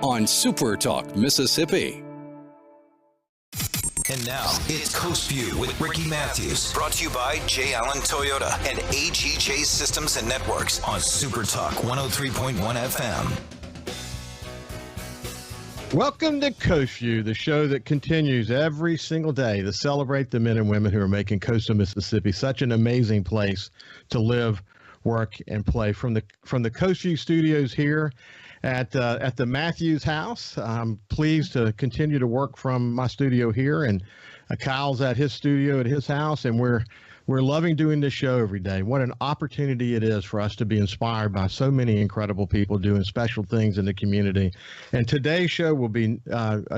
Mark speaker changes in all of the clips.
Speaker 1: on SuperTalk Mississippi.
Speaker 2: And now, it's Coast Vue with Ricky Matthews. Brought to you by J. Allen Toyota and AGJ Systems and Networks on SuperTalk 103.1 FM.
Speaker 3: Welcome to Coast Vue, the show that continues every single day to celebrate the men and women who are making coastal Mississippi such an amazing place to live, work, and play. From the Coast Vue studios here at the Matthews house. I'm pleased to continue to work from my studio here, and Kyle's at his studio at his house, and we're loving doing this show every day. What an opportunity it is for us to be inspired by so many incredible people doing special things in the community. And today's show will be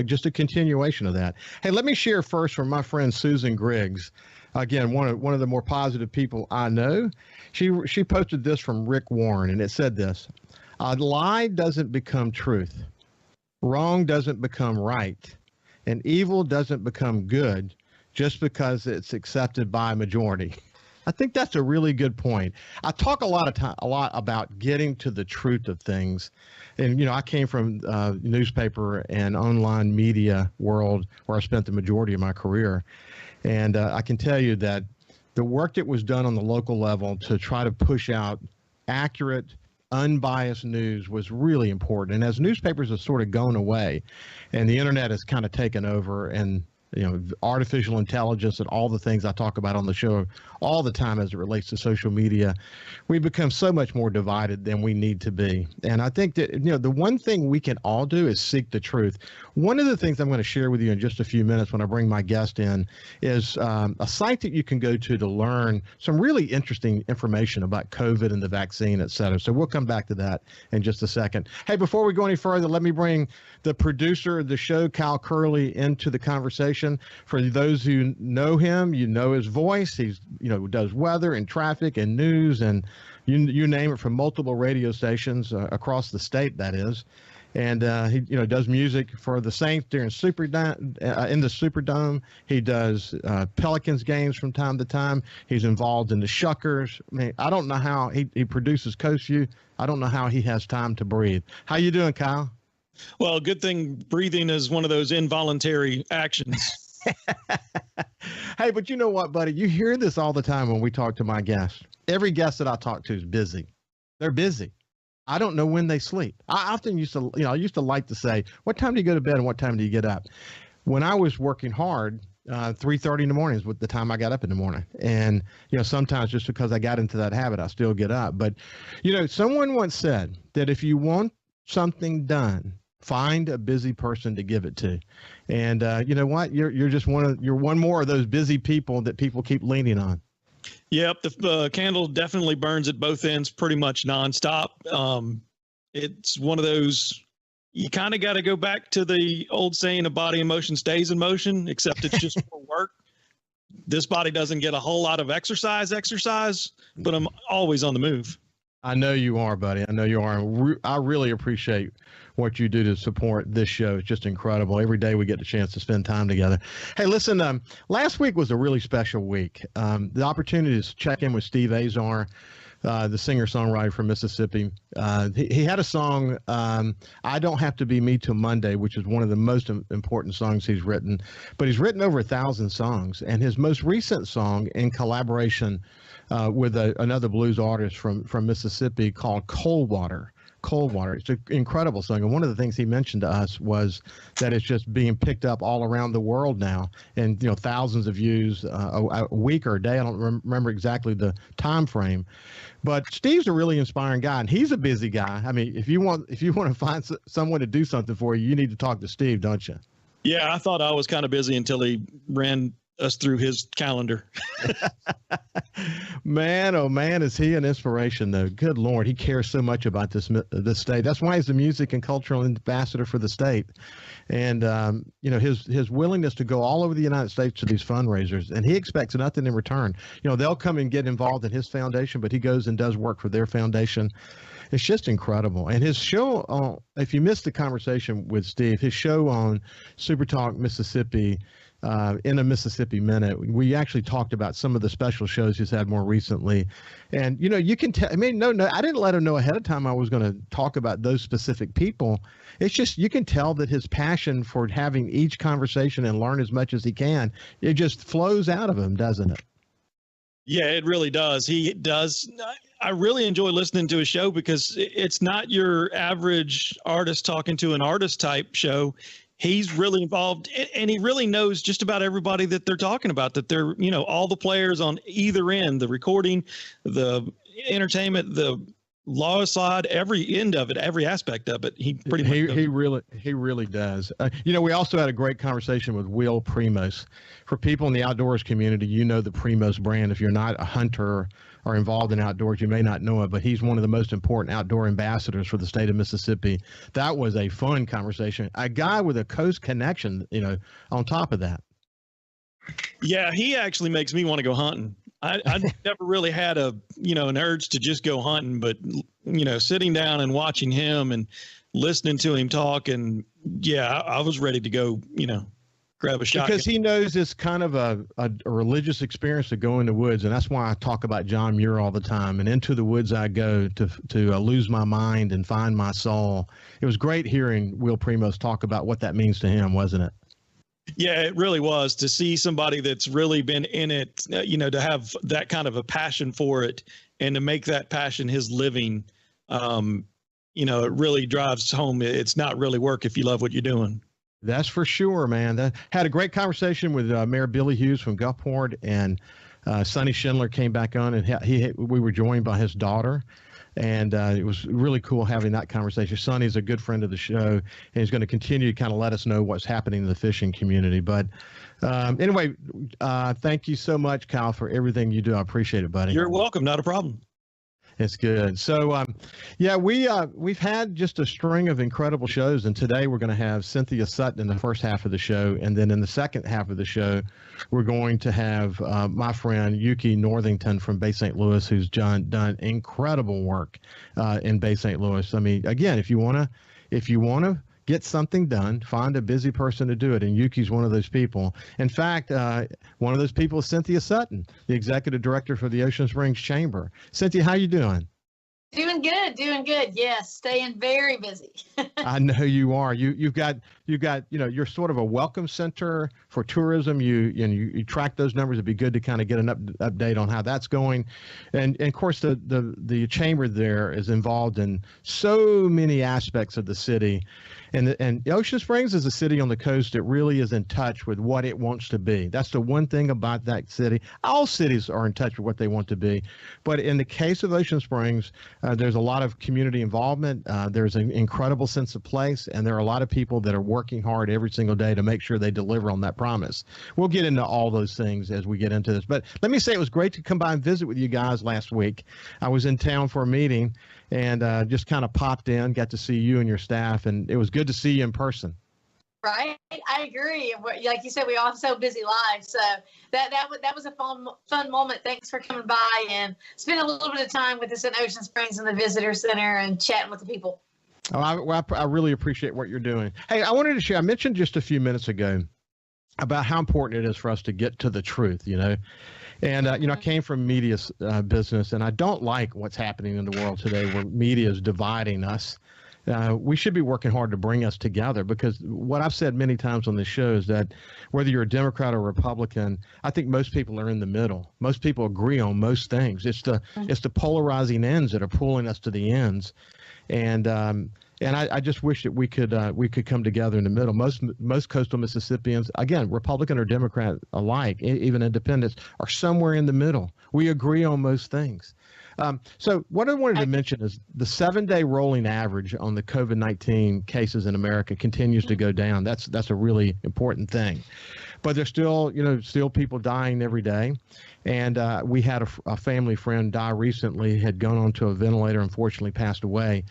Speaker 3: just a continuation of that. Hey, let me share first from my friend Susan Griggs. Again, one of the more positive people I know. She posted this from Rick Warren, and it said this: a lie doesn't become truth. Wrong doesn't become right. And evil doesn't become good just because it's accepted by a majority. I think that's a really good point. I talk a lot about getting to the truth of things. And, I came from newspaper and online media world where I spent the majority of my career. And I can tell you that the work that was done on the local level to try to push out accurate, unbiased news was really important. And as newspapers have sort of gone away and the internet has kind of taken over, and artificial intelligence and all the things I talk about on the show all the time as it relates to social media, we've become so much more divided than we need to be. And I think that, the one thing we can all do is seek the truth. One of the things I'm going to share with you in just a few minutes when I bring my guest in is a site that you can go to learn some really interesting information about COVID and the vaccine, et cetera. So we'll come back to that in just a second. Hey, before we go any further, let me bring the producer of the show, Kyle Curley, into the conversation. For those who know him, his voice. He's, does weather and traffic and news and you name it, from multiple radio stations across the state, that is. And he, does music for the Saints during in the Superdome. He does Pelicans games from time to time. He's involved in the Shuckers. I mean, I don't know how he produces Coast Vue. I don't know how he has time to breathe. How you doing, Kyle?
Speaker 4: Well, good thing breathing is one of those involuntary actions.
Speaker 3: Hey, but you know what, buddy? You hear this all the time when we talk to my guests. Every guest that I talk to is busy. They're busy. I don't know when they sleep. I often used to, I used to like to say, what time do you go to bed and what time do you get up? When I was working hard, 3:30 in the morning is the time I got up in the morning. And, sometimes just because I got into that habit, I still get up. But, someone once said that if you want something done, find a busy person to give it to. And you know what? You're just you're one more of those busy people that people keep leaning on.
Speaker 4: Yep, the candle definitely burns at both ends pretty much nonstop. It's one of those, you kind of got to go back to the old saying, a body in motion stays in motion, except it's just for work. This body doesn't get a whole lot of exercise, but I'm always on the move.
Speaker 3: I know you are, buddy. I know you are. I really appreciate what you do to support this show. It's just incredible. Every day we get the chance to spend time together. Hey, listen, last week was a really special week. The opportunity to check in with Steve Azar, the singer-songwriter from Mississippi. He had a song, I Don't Have to Be Me Till Monday, which is one of the most important songs he's written. But he's written over 1,000 songs. And his most recent song, in collaboration with another blues artist from Mississippi, called Coldwater. It's an incredible song. And one of the things he mentioned to us was that it's just being picked up all around the world now, and thousands of views a week or a day. I don't remember exactly the time frame, but Steve's a really inspiring guy, and he's a busy guy. I mean, if you want to find someone to do something for you, you need to talk to Steve, don't you?
Speaker 4: Yeah, I thought I was kind of busy until he ran us through his calendar.
Speaker 3: Man, oh man, is he an inspiration though. Good Lord, he cares so much about this state. That's why he's the music and cultural ambassador for the state. And his willingness to go all over the United States to these fundraisers, and he expects nothing in return. They'll come and get involved in his foundation, but he goes and does work for their foundation. It's just incredible. And his show, if you missed the conversation with Steve, his show on SuperTalk Mississippi in a Mississippi Minute. We actually talked about some of the special shows he's had more recently. And, you know, you can tell, I mean, no, I didn't let him know ahead of time I was going to talk about those specific people. It's just, you can tell that his passion for having each conversation and learn as much as he can, it just flows out of him, doesn't it?
Speaker 4: Yeah, it really does. He does. I really enjoy listening to his show because it's not your average artist talking to an artist type show. He's really involved, and he really knows just about everybody that they're talking about, that they're, you know, all the players on either end, the recording, the entertainment, the law side, every end of it, every aspect of it. He pretty much
Speaker 3: he really does. You know, we also had a great conversation with Will Primos. For people in the outdoors community, you know the Primos brand. If you're not a hunter or involved in outdoors, you may not know it, but he's one of the most important outdoor ambassadors for the state of Mississippi. That was a fun conversation. A guy with a coast connection, you know, on top of that.
Speaker 4: Yeah, he actually makes me want to go hunting. I never really had an urge to just go hunting, but, you know, sitting down and watching him and listening to him talk, and yeah, I was ready to go, you know, grab a shotgun.
Speaker 3: Because he knows it's kind of a religious experience to go in the woods, and that's why I talk about John Muir all the time. And into the woods I go to lose my mind and find my soul. It was great hearing Will Primos talk about what that means to him, wasn't it?
Speaker 4: Yeah, it really was, to see somebody that's really been in it, you know, to have that kind of a passion for it and to make that passion his living. You know, it really drives home. It's not really work if you love what you're doing.
Speaker 3: That's for sure, man. Had a great conversation with Mayor Billy Hughes from Gulfport, and Sonny Schindler came back on, and we were joined by his daughter. And it was really cool having that conversation. Sonny's a good friend of the show, and he's going to continue to kind of let us know what's happening in the fishing community. But anyway, thank you so much, Kyle, for everything you do. I appreciate it, buddy.
Speaker 4: You're welcome. Not a problem.
Speaker 3: It's good. So, yeah, we've had just a string of incredible shows, and today we're going to have Cynthia Sutton in the first half of the show, and then in the second half of the show, we're going to have my friend Yuki Northington from Bay St. Louis, who's done incredible work in Bay St. Louis. I mean, again, if you want to get something done, find a busy person to do it, and Yuki's one of those people. In fact, one of those people is Cynthia Sutton, the executive director for the Ocean Springs Chamber. Cynthia, how you doing?
Speaker 5: Doing good. Yes, staying very busy.
Speaker 3: I know you are. You've got you're sort of a welcome center for tourism. You track those numbers. It'd be good to kind of get an update on how that's going, and of course the chamber there is involved in so many aspects of the city. And Ocean Springs is a city on the coast that really is in touch with what it wants to be. That's the one thing about that city. All cities are in touch with what they want to be. But in the case of Ocean Springs, there's a lot of community involvement. There's an incredible sense of place. And there are a lot of people that are working hard every single day to make sure they deliver on that promise. We'll get into all those things as we get into this. But let me say it was great to come by and visit with you guys last week. I was in town for a meeting, and just kind of popped in, got to see you and your staff, and it was good to see you in person.
Speaker 5: Right, I agree. Like you said, we all have so busy lives, so that was a fun moment. Thanks for coming by and spending a little bit of time with us in Ocean Springs in the visitor center and chatting with the people.
Speaker 3: Oh, I really appreciate what you're doing. Hey, I wanted to share. I mentioned just a few minutes ago about how important it is for us to get to the truth, you know. And, I came from media business, and I don't like what's happening in the world today where media is dividing us. We should be working hard to bring us together, because what I've said many times on this show is that whether you're a Democrat or Republican, I think most people are in the middle. Most people agree on most things. It's the polarizing ends that are pulling us to the ends. And I just wish that we could come together in the middle. Most coastal Mississippians, again, Republican or Democrat alike, even independents, are somewhere in the middle. We agree on most things. So what I wanted to mention is the 7-day rolling average on the COVID-19 cases in America continues to go down. That's a really important thing. But there's still people dying every day. And we had a family friend die recently, had gone onto a ventilator, unfortunately passed away.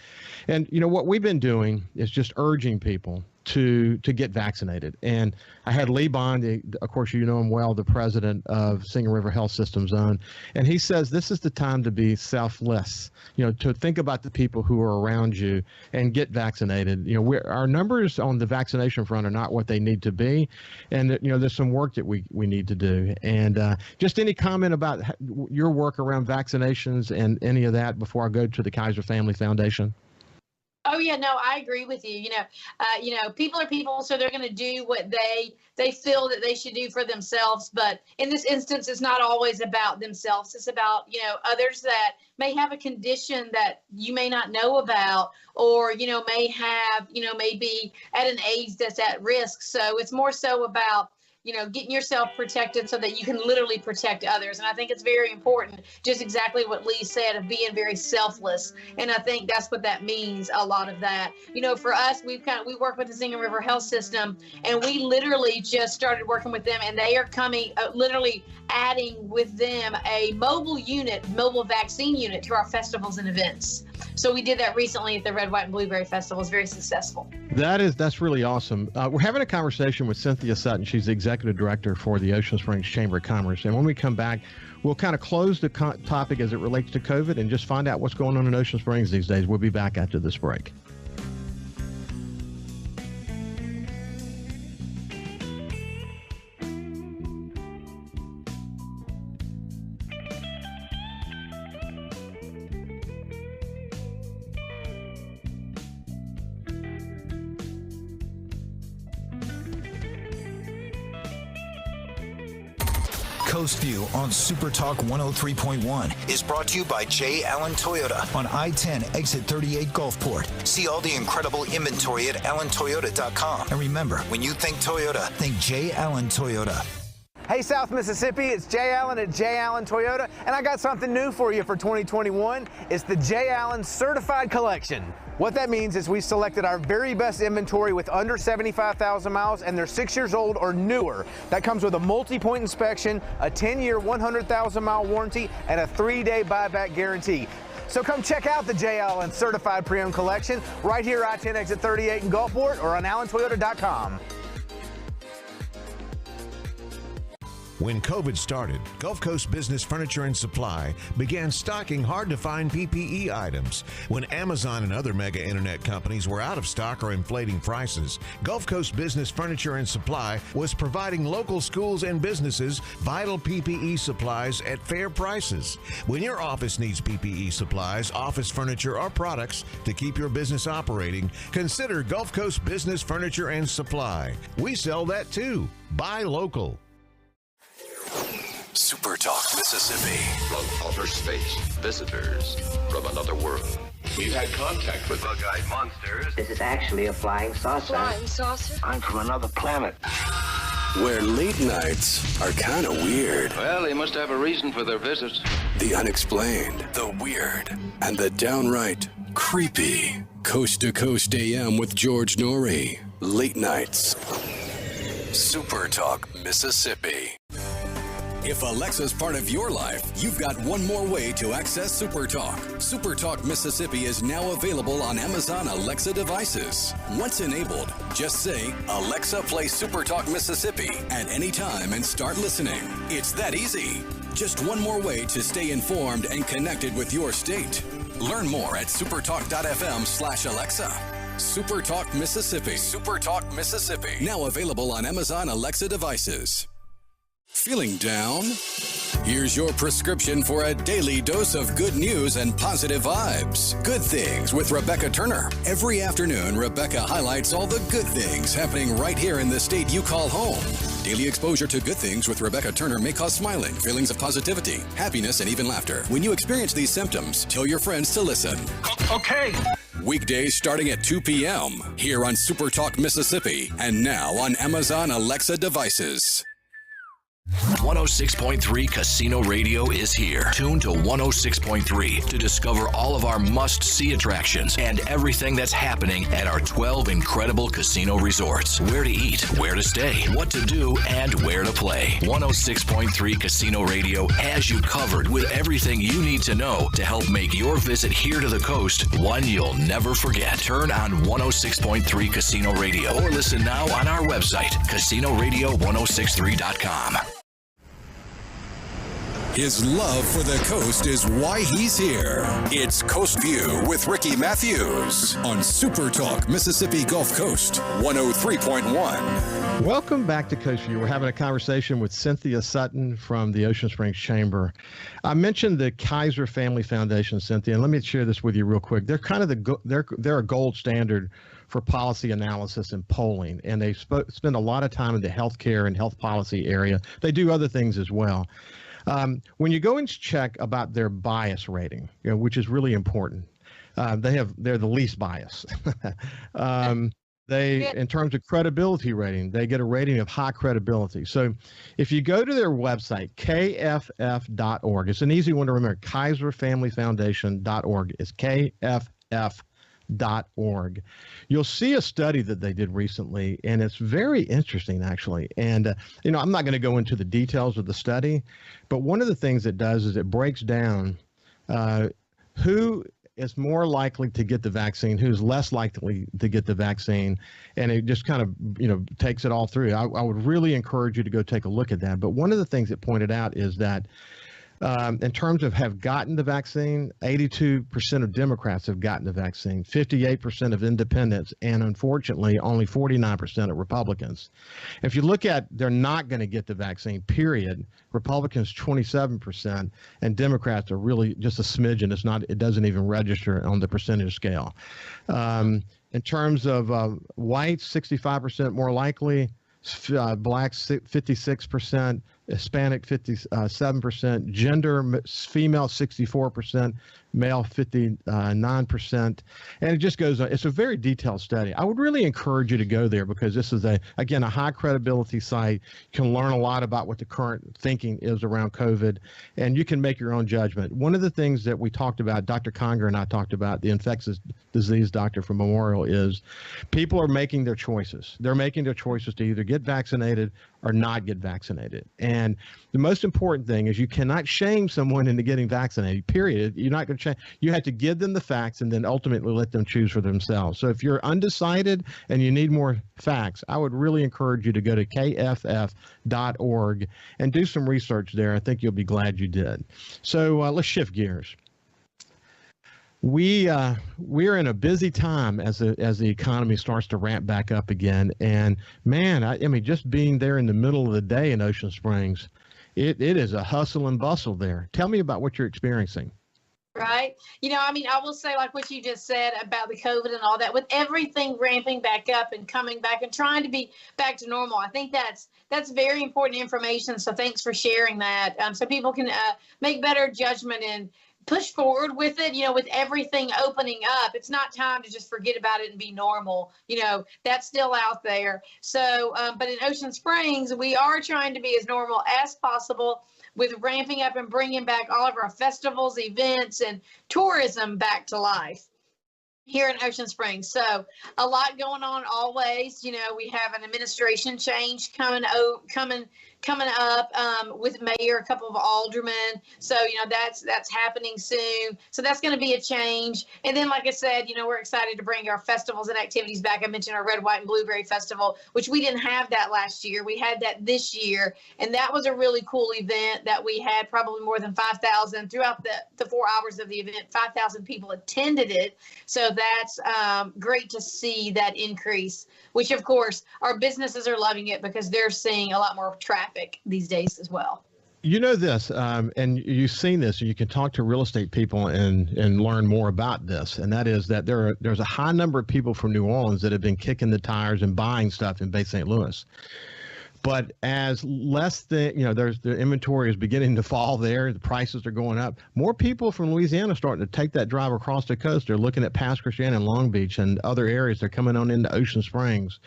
Speaker 3: And, what we've been doing is just urging people to get vaccinated. And I had Lee Bond, of course, you know him well, the president of Singing River Health System Zone, and he says this is the time to be selfless, to think about the people who are around you and get vaccinated. Our numbers on the vaccination front are not what they need to be, and there's some work that we need to do. And just any comment about your work around vaccinations and any of that before I go to the Kaiser Family Foundation?
Speaker 5: Oh yeah, no, I agree with you. People are people, so they're going to do what they feel that they should do for themselves. But in this instance, it's not always about themselves. It's about, others that may have a condition that you may not know about, or, may have, may be at an age that's at risk. So it's more so about, getting yourself protected so that you can literally protect others. And I think it's very important, just exactly what Lee said, of being very selfless. And I think that's what that means, a lot of that. For us, we work with the Singing River Health System, and we literally just started working with them, and they are coming, literally adding with them a mobile vaccine unit to our festivals and events. So we did that recently at the Red, White, and Blueberry Festival. It was very successful. That's
Speaker 3: really awesome. We're having a conversation with Cynthia Sutton. She's the executive director for the Ocean Springs Chamber of Commerce. And when we come back, we'll kind of close the topic as it relates to COVID and just find out what's going on in Ocean Springs these days. We'll be back after this break.
Speaker 2: Coast Vue on SuperTalk 103.1 is brought to you by J. Allen Toyota on I-10 exit 38 Gulfport. See all the incredible inventory at allentoyota.com. And remember, when you think Toyota, think J. Allen Toyota.
Speaker 6: Hey, South Mississippi, it's Jay Allen at Jay Allen Toyota, and I got something new for you for 2021. It's the Jay Allen Certified Collection. What that means is we selected our very best inventory with under 75,000 miles, and they're 6 years old or newer. That comes with a multi-point inspection, a 10-year, 100,000-mile warranty, and a 3-day buyback guarantee. So come check out the Jay Allen Certified Pre-Owned Collection right here at I-10 exit 38 in Gulfport or on allentoyota.com.
Speaker 7: When COVID started, Gulf Coast Business Furniture and Supply began stocking hard-to-find PPE items. When Amazon and other mega internet companies were out of stock or inflating prices, Gulf Coast Business Furniture and Supply was providing local schools and businesses vital PPE supplies at fair prices. When your office needs PPE supplies, office furniture, or products to keep your business operating, consider Gulf Coast Business Furniture and Supply. We sell that too. Buy local.
Speaker 1: SuperTalk Mississippi.
Speaker 8: From outer space, visitors from another world. We've had contact with bug-eyed monsters.
Speaker 9: This is actually a flying saucer.
Speaker 10: Flying saucer?
Speaker 8: I'm from another planet.
Speaker 1: Where late nights are kind of weird.
Speaker 8: Well, they must have a reason for their visit.
Speaker 1: The unexplained, the weird, and the downright creepy. Coast to Coast AM with George Norrie. Late nights. SuperTalk Mississippi. If Alexa's part of your life, you've got one more way to access SuperTalk. SuperTalk Mississippi is now available on Amazon Alexa devices. Once enabled, just say, Alexa, play SuperTalk Mississippi at any time and start listening. It's that easy. Just one more way to stay informed and connected with your state. Learn more at supertalk.fm/Alexa. SuperTalk Mississippi. SuperTalk Mississippi. Now available on Amazon Alexa devices. Feeling down? Here's your prescription for a daily dose of good news and positive vibes. Good Things with Rebecca Turner. Every afternoon, Rebecca highlights all the good things happening right here in the state you call home. Daily exposure to Good Things with Rebecca Turner may cause smiling, feelings of positivity, happiness, and even laughter. When you experience these symptoms, tell your friends to listen.
Speaker 8: Okay.
Speaker 3: Weekdays starting at 2 p.m. here on SuperTalk Mississippi and now on Amazon Alexa devices.
Speaker 1: 106.3 Casino Radio is here. Tune to 106.3 to discover all of our must-see attractions and everything that's happening at our 12 incredible casino resorts. Where to eat, where to stay, what to do, and where to play. 106.3 Casino Radio has you covered with everything you need to know to help make your visit here to the coast one you'll never forget. Turn on 106.3 Casino Radio or listen now on our website, CasinoRadio1063.com. His love for the coast is why he's here. It's Coast View with Ricky Matthews on SuperTalk Mississippi Gulf Coast 103.1.
Speaker 3: Welcome back to Coast View. We're having a conversation with Cynthia Sutton from the Ocean Springs Chamber. I mentioned the Kaiser Family Foundation, Cynthia, and let me share this with you real quick. They're kind of they're a gold standard for policy analysis and polling, and they spend a lot of time in the healthcare and health policy area. They do other things as well. When you go and check about their bias rating, which is really important, they're the least biased. In terms of credibility rating, they get a rating of high credibility. So if you go to their website, kff.org, it's an easy one to remember, KaiserFamilyFoundation.org. It's KFF.org. You'll see a study that they did recently, and it's very interesting, actually. And, I'm not going to go into the details of the study, but one of the things it does is it breaks down who is more likely to get the vaccine, who's less likely to get the vaccine, and it just kind of, takes it all through. I would really encourage you to go take a look at that. But one of the things it pointed out is that in terms of have gotten the vaccine, 82% of Democrats have gotten the vaccine, 58% of independents, and unfortunately, only 49% of Republicans. If you look at they're not going to get the vaccine, period, Republicans 27%, and Democrats are really just a smidgen. It doesn't even register on the percentage scale. In terms of whites, 65% more likely, blacks 56%, Hispanic 57%, gender female 64%, male 59%, and it just goes on. It's a very detailed study. I would really encourage you to go there because this is a high credibility site. You can learn a lot about what the current thinking is around COVID, and you can make your own judgment. One of the things that we talked about, Dr. Conger and I talked about, the infectious disease doctor from Memorial, is people are making their choices. They're making their choices to either get vaccinated or not get vaccinated. And the most important thing is you cannot shame someone into getting vaccinated, period. You're not going to change. You have to give them the facts and then ultimately let them choose for themselves. So if you're undecided and you need more facts, I would really encourage you to go to kff.org and do some research there. I think you'll be glad you did. So let's shift gears. We're in a busy time as the economy starts to ramp back up again, and man, I mean, just being there in the middle of the day in Ocean Springs, it is a hustle and bustle there. Tell me about what you're experiencing.
Speaker 5: Right. I will say, like what you just said about the COVID and all that, with everything ramping back up and coming back and trying to be back to normal, I think that's very important information. So thanks for sharing that, so people can make better judgment and push forward with it. With everything opening up, it's not time to just forget about it and be normal. That's still out there. So, but in Ocean Springs, we are trying to be as normal as possible with ramping up and bringing back all of our festivals, events, and tourism back to life here in Ocean Springs. So a lot going on always. We have an administration change coming up with mayor, a couple of aldermen. So, that's happening soon. So that's going to be a change. And then, like I said, we're excited to bring our festivals and activities back. I mentioned our Red, White, and Blueberry Festival, which we didn't have that last year. We had that this year. And that was a really cool event that we had probably more than 5,000 throughout the 4 hours of the event. 5,000 people attended it. So that's great to see that increase, which, of course, our businesses are loving it because they're seeing a lot more traffic these days as well.
Speaker 3: This, and you've seen this, and you can talk to real estate people and learn more about this, and that is that there's a high number of people from New Orleans that have been kicking the tires and buying stuff in Bay St. Louis. But as the inventory is beginning to fall there, the prices are going up. More people from Louisiana are starting to take that drive across the coast. They're looking at Pass Christian and Long Beach and other areas. They're coming on into Ocean Springs.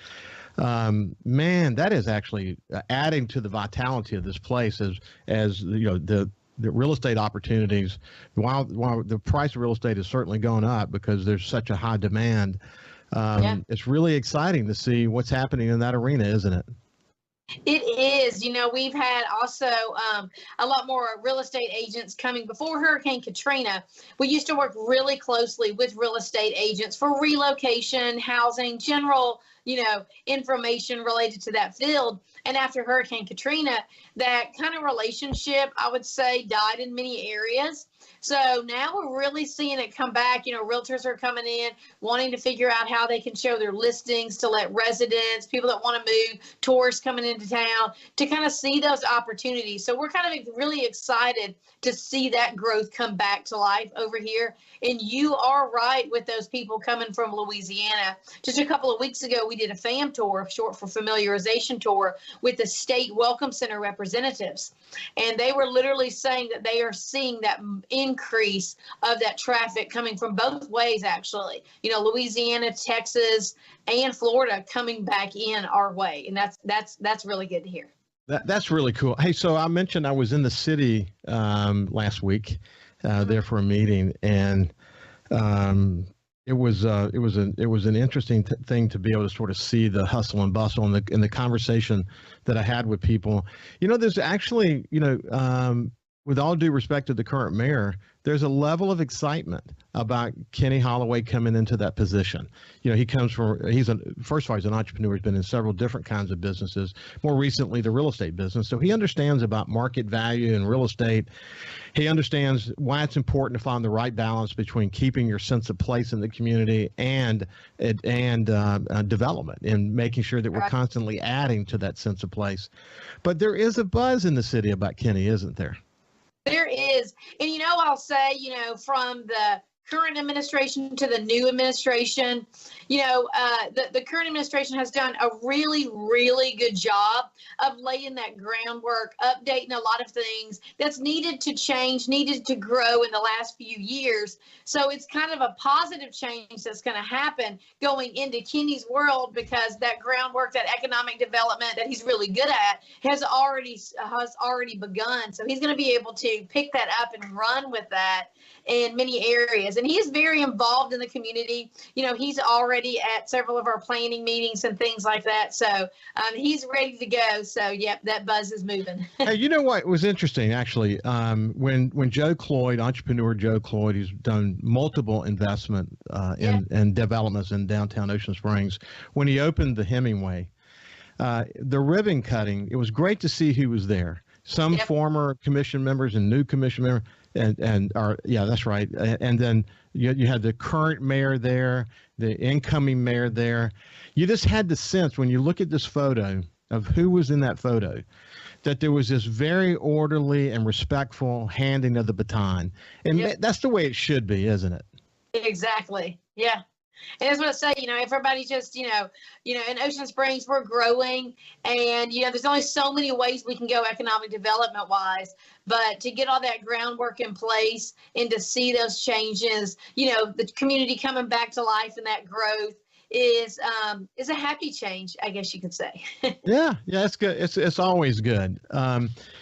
Speaker 3: Man, that is actually adding to the vitality of this place as you know, the real estate opportunities, while the price of real estate is certainly going up because there's such a high demand. It's really exciting to see what's happening in that arena, isn't it?
Speaker 5: It is. You know, we've had also a lot more real estate agents coming. Before Hurricane Katrina, we used to work really closely with real estate agents for relocation, housing, general, information related to that field. And after Hurricane Katrina, that kind of relationship, I would say, died in many areas. So now we're really seeing it come back. Realtors are coming in, wanting to figure out how they can show their listings to let residents, people that want to move, tourists coming into town, to kind of see those opportunities. So we're kind of really excited to see that growth come back to life over here. And you are right with those people coming from Louisiana. Just a couple of weeks ago, we did a FAM tour, short for familiarization tour, with the state welcome center representatives. And they were literally saying that they are seeing that increase of that traffic coming from both ways, actually. Louisiana, Texas, and Florida coming back in our way. And that's really good to hear.
Speaker 3: That's really cool. Hey, so I mentioned I was in the city last week there for a meeting, and it was an interesting thing to be able to sort of see the hustle and bustle and the conversation that I had with people. There's actually, with all due respect to the current mayor, there's a level of excitement about Kenny Holloway coming into that position. He comes from, first of all, he's an entrepreneur. He's been in several different kinds of businesses, more recently the real estate business. So he understands about market value and real estate. He understands why it's important to find the right balance between keeping your sense of place in the community and development, and making sure that we're constantly adding to that sense of place. But there is a buzz in the city about Kenny, isn't there?
Speaker 5: There is. And, I'll say, from the current administration to the new administration, the current administration has done a really, really good job of laying that groundwork, updating a lot of things that's needed to change, needed to grow in the last few years. So it's kind of a positive change that's going to happen going into Kenny's world, because that groundwork, that economic development that he's really good at has already begun. So he's going to be able to pick that up and run with that in many areas. And he is very involved in the community. He's already at several of our planning meetings and things like that. So he's ready to go. So, yep, that buzz is moving.
Speaker 3: Hey, you know what was interesting, actually? When Joe Cloyd, entrepreneur Joe Cloyd, who's done multiple investment and developments in downtown Ocean Springs, when he opened the Hemingway, the ribbon cutting, it was great to see who was there. Some former commission members and new commission members. That's right. And then you had the current mayor there, the incoming mayor there. You just had the sense, when you look at this photo, of who was in that photo, that there was this very orderly and respectful handing of the baton. And that's the way it should be, isn't it?
Speaker 5: Exactly. Yeah. And that's what I say, everybody just, in Ocean Springs, we're growing, and, there's only so many ways we can go economic development wise, but to get all that groundwork in place and to see those changes, the community coming back to life and that growth is a happy change, I guess you could say.
Speaker 3: Yeah, it's good. It's always good.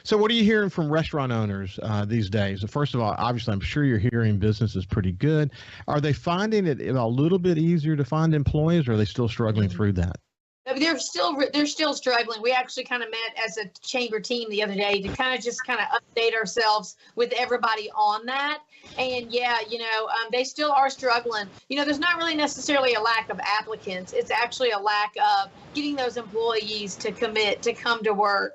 Speaker 3: So what are you hearing from restaurant owners these days? First of all, obviously, I'm sure you're hearing business is pretty good. Are they finding it a little bit easier to find employees, or are they still struggling through that?
Speaker 5: They're still struggling. We actually kind of met as a chamber team the other day to kind of update ourselves with everybody on that. And they still are struggling. There's not really necessarily a lack of applicants. It's actually a lack of getting those employees to commit, to come to work,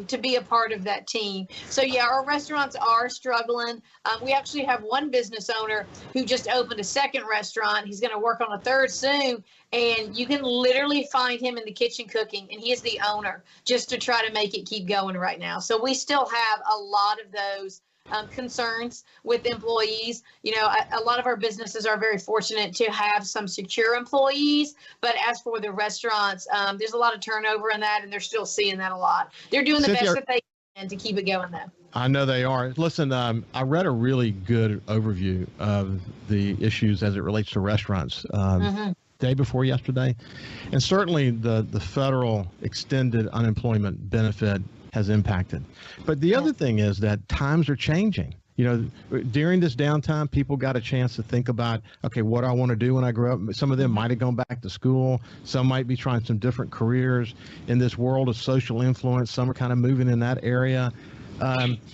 Speaker 5: to be a part of that team. So our restaurants are struggling. We actually have one business owner who just opened a second restaurant. He's going to work on a third soon. And you can literally find him in the kitchen cooking, and he is the owner, just to try to make it keep going right now. So we still have a lot of those concerns with employees. A lot of our businesses are very fortunate to have some secure employees, but as for the restaurants, there's a lot of turnover in that, and they're still seeing that a lot. They're doing the best that they can to keep it going, though.
Speaker 3: I know they are. Listen, I read a really good overview of the issues as it relates to restaurants. day before yesterday. And certainly the federal extended unemployment benefit has impacted. But the other thing is that times are changing. You know, during this downtime, people got a chance to think about, okay, what do I want to do when I grow up? Some of them might have gone back to school. Some might be trying some different careers in this world of social influence. Some are kind of moving in that area.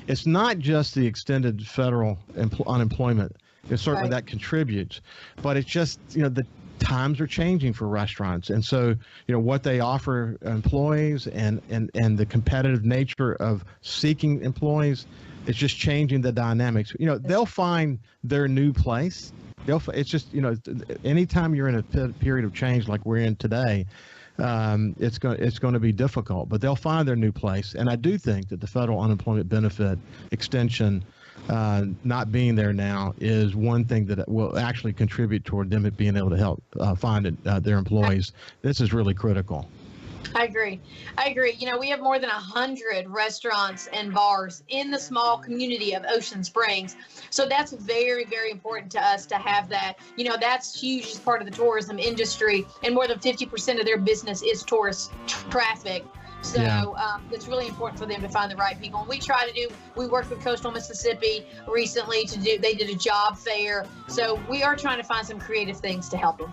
Speaker 3: It's not just the extended federal unemployment. It's certainly that contributes, but it's just, you know, the times are changing for restaurants. And so, you know, what they offer employees and the competitive nature of seeking employees, it's just changing the dynamics. You know, they'll find their new place. It's just, you know, anytime you're in a period of change like we're in today, it's going to be difficult, but they'll find their new place. And I do think that the federal unemployment benefit extension not being there now is one thing that will actually contribute toward them being able to help find their employees. This is really critical.
Speaker 5: I agree. You know, we have more than 100 restaurants and bars in the small community of Ocean Springs. So that's very, very important to us to have that. You know, that's huge as part of the tourism industry. And more than 50% of their business is tourist traffic. So it's really important for them to find the right people. And we worked with Coastal Mississippi recently they did a job fair. So we are trying to find some creative things to help them.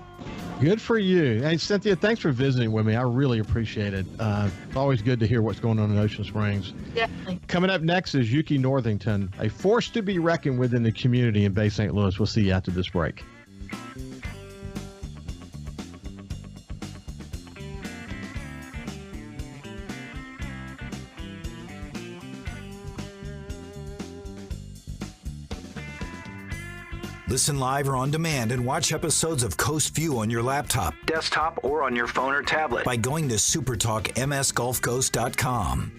Speaker 3: Good for you. Hey, Cynthia, thanks for visiting with me. I really appreciate it. It's always good to hear what's going on in Ocean Springs.
Speaker 5: Definitely.
Speaker 3: Coming up next is Yuki Northington, a force to be reckoned with in the community in Bay St. Louis. We'll see you after this break.
Speaker 2: Listen live or on demand and watch episodes of Coast Vue on your laptop, desktop, or on your phone or tablet by going to SuperTalkMSGulfCoast.com.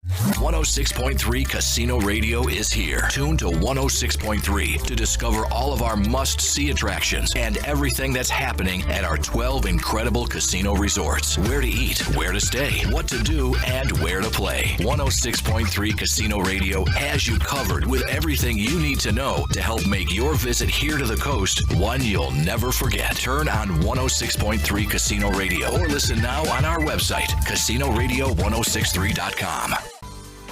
Speaker 1: 106.3 Casino Radio is here. Tune to 106.3 to discover all of our must-see attractions and everything that's happening at our 12 incredible casino resorts. Where to eat, where to stay, what to do, and where to play. 106.3 Casino Radio has you covered with everything you need to know to help make your visit here to the coast one you'll never forget. Turn on 106.3 Casino Radio or listen now on our website, CasinoRadio1063.com.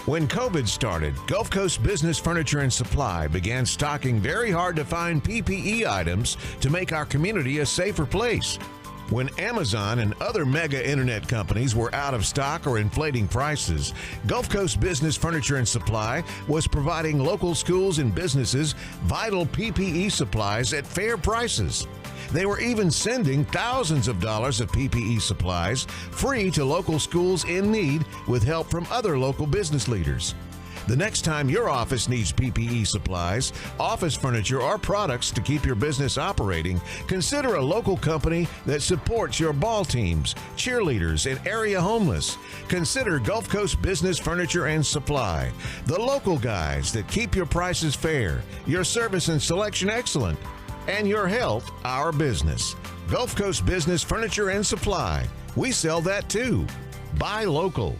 Speaker 7: When COVID started, Gulf Coast Business Furniture and Supply began stocking very hard-to-find PPE items to make our community a safer place. When Amazon and other mega internet companies were out of stock or inflating prices, Gulf Coast Business Furniture and Supply was providing local schools and businesses vital PPE supplies at fair prices. They were even sending thousands of dollars of PPE supplies free to local schools in need with help from other local business leaders. The next time your office needs PPE supplies, office furniture, or products to keep your business operating, consider a local company that supports your ball teams, cheerleaders, and area homeless. Consider Gulf Coast Business Furniture and Supply, the local guys that keep your prices fair, your service and selection excellent, and your health our business. Gulf Coast Business Furniture and Supply. We sell that too. Buy local.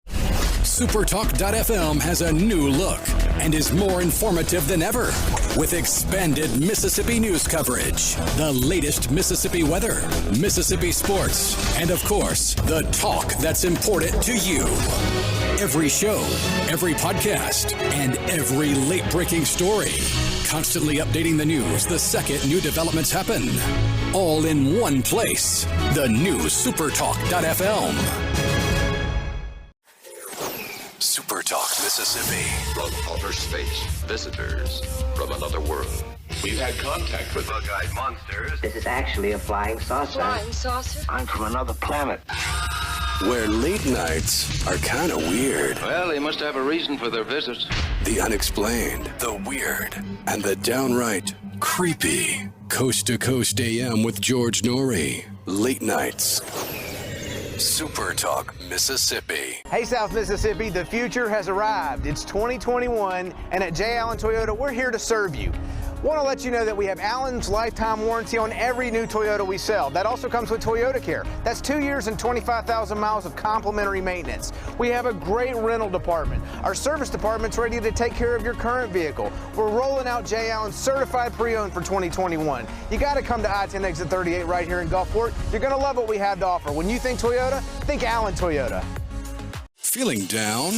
Speaker 1: SuperTalk.fm has a new look and is more informative than ever with expanded Mississippi news coverage, the latest Mississippi weather, Mississippi sports, and of course, the talk that's important to you. Every show, every podcast, and every late-breaking story. Constantly updating the news the second new developments happen. All in one place. The new SuperTalk.fm. SuperTalk Mississippi.
Speaker 8: From outer space, visitors from another world. We've had contact with bug-eyed monsters.
Speaker 9: This is actually a flying saucer.
Speaker 10: Flying saucer?
Speaker 8: I'm from another planet.
Speaker 1: Where late nights are kind of weird.
Speaker 8: Well, they must have a reason for their visit.
Speaker 1: The unexplained, the weird, and the downright creepy. Coast to Coast AM with George Norrie. Late nights. Super Talk Mississippi.
Speaker 6: Hey, South Mississippi, the future has arrived. It's 2021, and at J. Allen Toyota, we're here to serve you. Want to let you know that we have Allen's lifetime warranty on every new Toyota we sell. That also comes with Toyota Care. That's 2 years and 25,000 miles of complimentary maintenance. We have a great rental department. Our service department's ready to take care of your current vehicle. We're rolling out J. Allen certified pre-owned for 2021. You got to come to I-10 exit 38 right here in Gulfport. You're going to love what we have to offer. When you think Toyota, think Allen Toyota.
Speaker 1: Feeling down?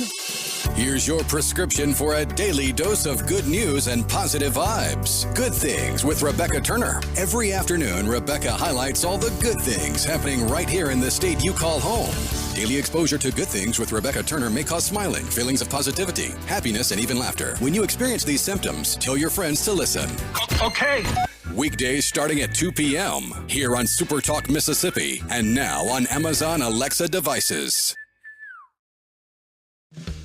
Speaker 1: Here's your prescription for a daily dose of good news and positive vibes. Good Things with Rebecca Turner. Every afternoon, Rebecca highlights all the good things happening right here in the state you call home. Daily exposure to Good Things with Rebecca Turner may cause smiling, feelings of positivity, happiness, and even laughter. When you experience these symptoms, tell your friends to listen.
Speaker 10: Okay.
Speaker 1: Weekdays starting at 2 p.m. here on SuperTalk Mississippi and now on Amazon Alexa devices.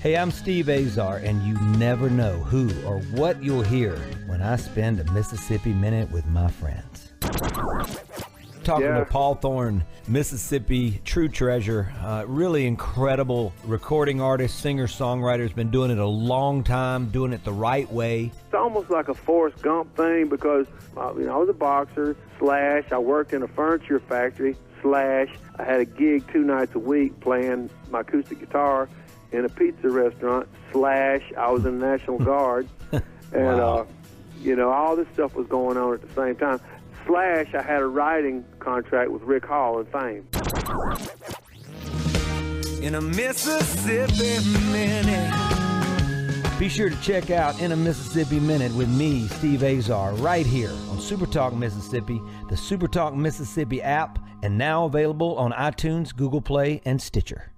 Speaker 11: Hey, I'm Steve Azar, and you never know who or what you'll hear when I spend a Mississippi Minute with my friends. Talking to Paul Thorne, Mississippi true treasure, really incredible recording artist, singer, songwriter, has been doing it a long time, doing it the right way.
Speaker 12: It's almost like a Forrest Gump thing because I was a boxer, / I worked in a furniture factory, / I had a gig 2 nights a week playing my acoustic guitar in a pizza restaurant, / I was in the National Guard, and
Speaker 11: Wow.
Speaker 12: All this stuff was going on at the same time. / I had a writing contract with Rick Hall and Fame.
Speaker 11: In a Mississippi Minute. Be sure to check out In a Mississippi Minute with me, Steve Azar, right here on SuperTalk Mississippi, the SuperTalk Mississippi app, and now available on iTunes, Google Play, and Stitcher.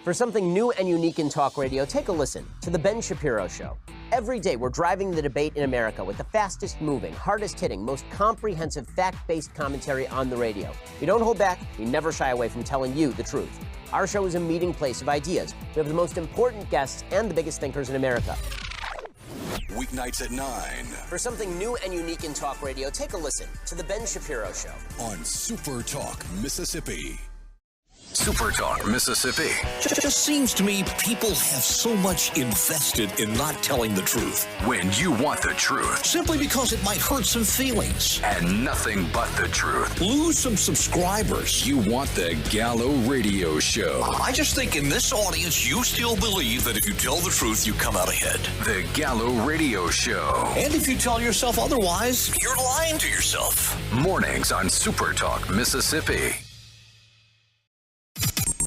Speaker 13: For something new and unique in talk radio, take a listen to The Ben Shapiro Show. Every day, we're driving the debate in America with the fastest moving, hardest hitting, most comprehensive, fact-based commentary on the radio. We don't hold back. We never shy away from telling you the truth. Our show is a meeting place of ideas. We have the most important guests and the biggest thinkers in America.
Speaker 1: Weeknights at 9
Speaker 13: For something new and unique in talk radio, take a listen to The Ben Shapiro Show
Speaker 1: on SuperTalk Mississippi. SuperTalk Mississippi.
Speaker 10: Just seems to me people have so much invested in not telling the truth.
Speaker 1: When you want the truth.
Speaker 10: Simply because it might hurt some feelings.
Speaker 1: And nothing but the truth.
Speaker 10: Lose some subscribers.
Speaker 1: You want the Gallo Radio Show.
Speaker 10: I just think in this audience, you still believe that if you tell the truth, you come out ahead.
Speaker 1: The Gallo Radio Show.
Speaker 10: And if you tell yourself otherwise, you're lying to yourself.
Speaker 1: Mornings on SuperTalk Mississippi.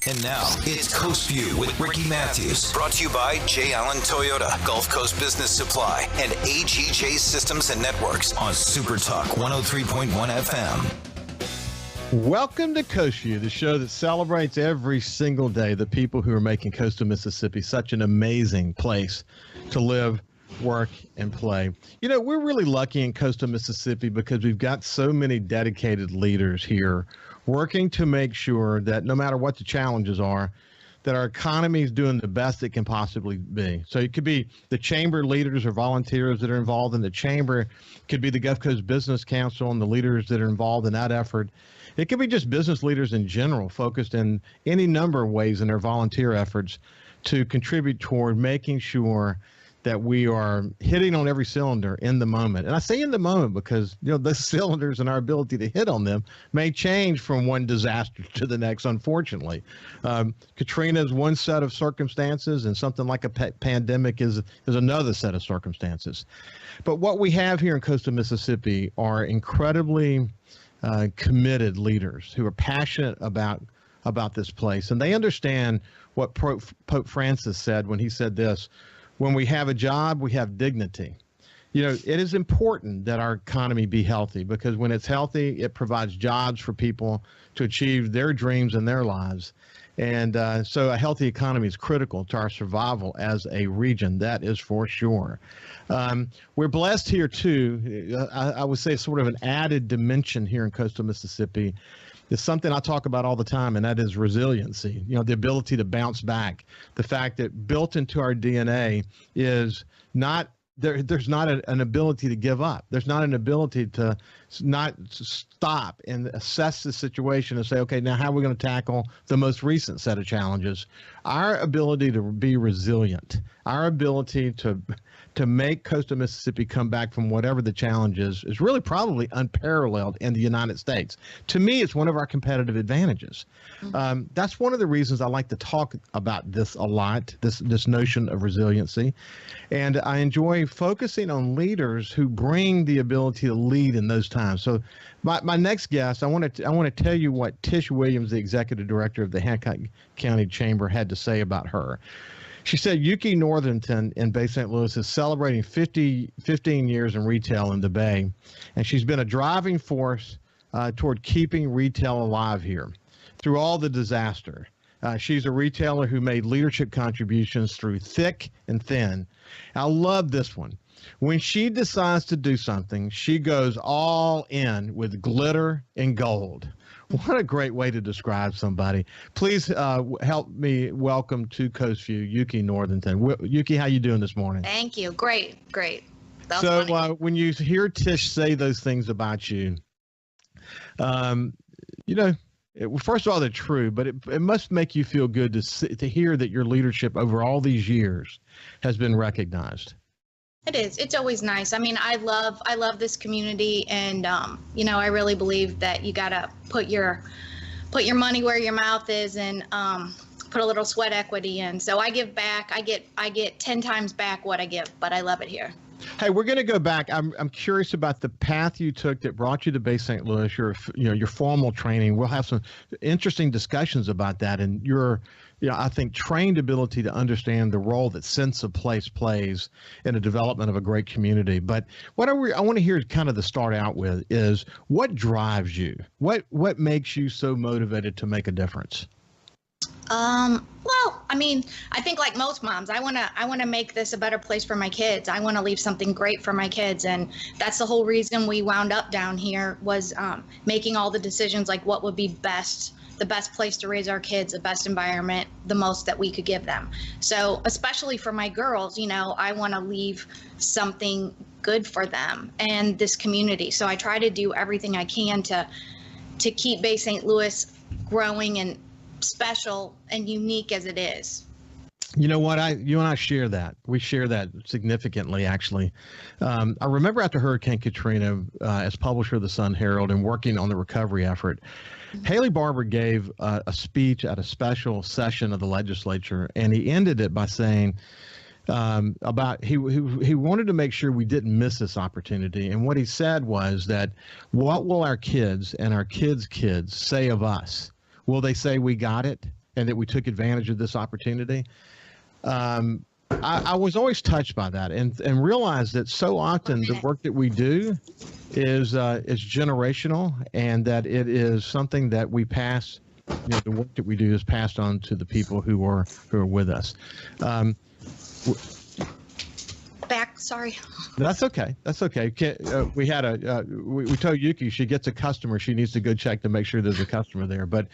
Speaker 2: And now, it's Coast View with Ricky Matthews. Brought to you by J. Allen Toyota, Gulf Coast Business Supply, and AGJ Systems and Networks on SuperTalk 103.1 FM.
Speaker 3: Welcome to Coast View, the show that celebrates every single day the people who are making coastal Mississippi such an amazing place to live, work, and play. We're really lucky in coastal Mississippi because we've got so many dedicated leaders here working to make sure that no matter what the challenges are, that our economy is doing the best it can possibly be. So it could be the chamber leaders or volunteers that are involved in the chamber. It could be the Gulf Coast Business Council and the leaders that are involved in that effort. It could be just business leaders in general, focused in any number of ways in their volunteer efforts to contribute toward making sure that we are hitting on every cylinder in the moment. And I say in the moment because, the cylinders and our ability to hit on them may change from one disaster to the next, unfortunately. Katrina is one set of circumstances, and something like a pandemic is another set of circumstances. But what we have here in coastal Mississippi are incredibly committed leaders who are passionate about this place. And they understand what Pope Francis said when he said this: when we have a job, we have dignity. It is important that our economy be healthy, because when it's healthy, it provides jobs for people to achieve their dreams and their lives. And so a healthy economy is critical to our survival as a region. That is for sure. We're blessed here, too. I would say sort of an added dimension here in coastal Mississippi is something I talk about all the time, and that is resiliency. The ability to bounce back. The fact that built into our DNA is not there's not an ability to give up. There's not an ability to not stop and assess the situation and say, okay, now how are we going to tackle the most recent set of challenges? Our ability to be resilient, our ability to make coastal Mississippi come back from whatever the challenge is really probably unparalleled in the United States. To me, it's one of our competitive advantages. That's one of the reasons I like to talk about this a lot, this notion of resiliency. And I enjoy focusing on leaders who bring the ability to lead in those times. So my next guest, I want to tell you what Tish Williams, the executive director of the Hancock County Chamber, had to say about her. She said Yuki Northington in Bay St. Louis is celebrating 15 years in retail in the Bay, and she's been a driving force toward keeping retail alive here through all the disaster. She's a retailer who made leadership contributions through thick and thin. I love this one. When she decides to do something, she goes all in with glitter and gold. What a great way to describe somebody. Please help me welcome to Coast Vue, Yuki Northington. Yuki, how you doing this morning?
Speaker 14: Thank you. Great.
Speaker 3: So when you hear Tish say those things about you, first of all, they're true, but it must make you feel good to hear that your leadership over all these years has been recognized.
Speaker 14: It is. It's always nice. I mean, I love this community, and I really believe that you gotta put your money where your mouth is, and put a little sweat equity in. So I give back. I get 10 times back what I give, but I love it here.
Speaker 3: Hey, we're going to go back. I'm curious about the path you took that brought you to Bay St. Louis. Your formal training. We'll have some interesting discussions about that, and your I think trained ability to understand the role that sense of place plays in the development of a great community. But what I want to hear kind of to start out with is what drives you? What makes you so motivated to make a difference?
Speaker 14: Well, I mean, I think like most moms, I want to make this a better place for my kids. I want to leave something great for my kids. And that's the whole reason we wound up down here was, making all the decisions, like what would be the best place to raise our kids, the best environment, the most that we could give them. So especially for my girls, I want to leave something good for them and this community. So I try to do everything I can to keep Bay St. Louis growing and special and unique as it is.
Speaker 3: You know what? You and I share that. We share that significantly, actually. I remember after Hurricane Katrina, as publisher of the Sun Herald and working on the recovery effort, Haley Barbour gave a speech at a special session of the legislature, and he ended it by saying about he wanted to make sure we didn't miss this opportunity. And what he said was that what will our kids and our kids' kids say of us? Will they say we got it and that we took advantage of this opportunity? I was always touched by that and realized that so often the work that we do is generational, and that it is something that we pass. The work that we do is passed on to the people who are with us.
Speaker 14: Sorry.
Speaker 3: That's okay. We had we told Yuki she gets a customer, she needs to go check to make sure there's a customer there. But